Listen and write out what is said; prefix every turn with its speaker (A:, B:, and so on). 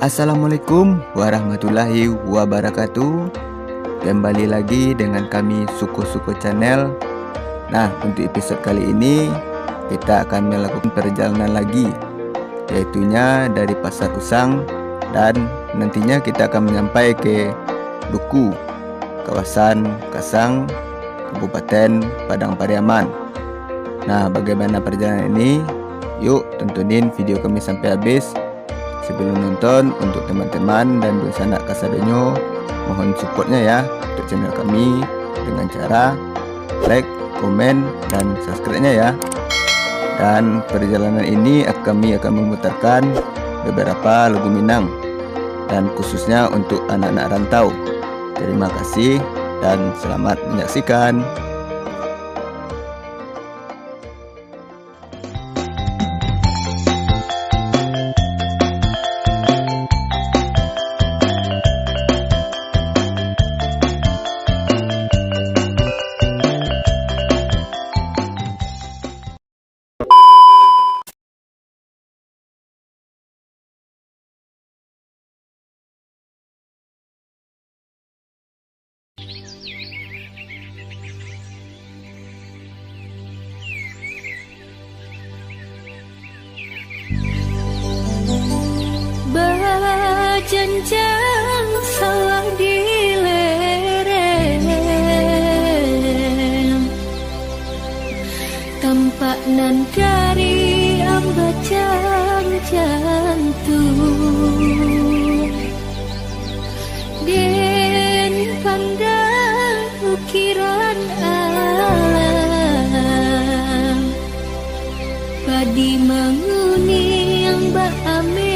A: Assalamualaikum warahmatullahi wabarakatuh. Kembali lagi dengan kami Suko-Suko Channel. Nah, untuk episode kali ini kita akan melakukan perjalanan lagi, yaitunya dari Pasar Usang, dan nantinya kita akan menyampai ke Duku, kawasan Kasang, Kabupaten Padang Pariaman. Nah, bagaimana perjalanan ini? Yuk tontonin video kami sampai habis. Sebelum nonton, untuk teman-teman dan dua sanak Kasadonyo, mohon supportnya ya untuk channel kami dengan cara like, komen, dan subscribe-nya ya. Dan perjalanan ini kami akan memutarkan beberapa lagu Minang, dan khususnya untuk anak-anak rantau. Terima kasih dan selamat menyaksikan.
B: Bajanjang sawah di lereng, tampak nan dari ambajang jantung. Den pandang ukiran alam, padi menguni yang ame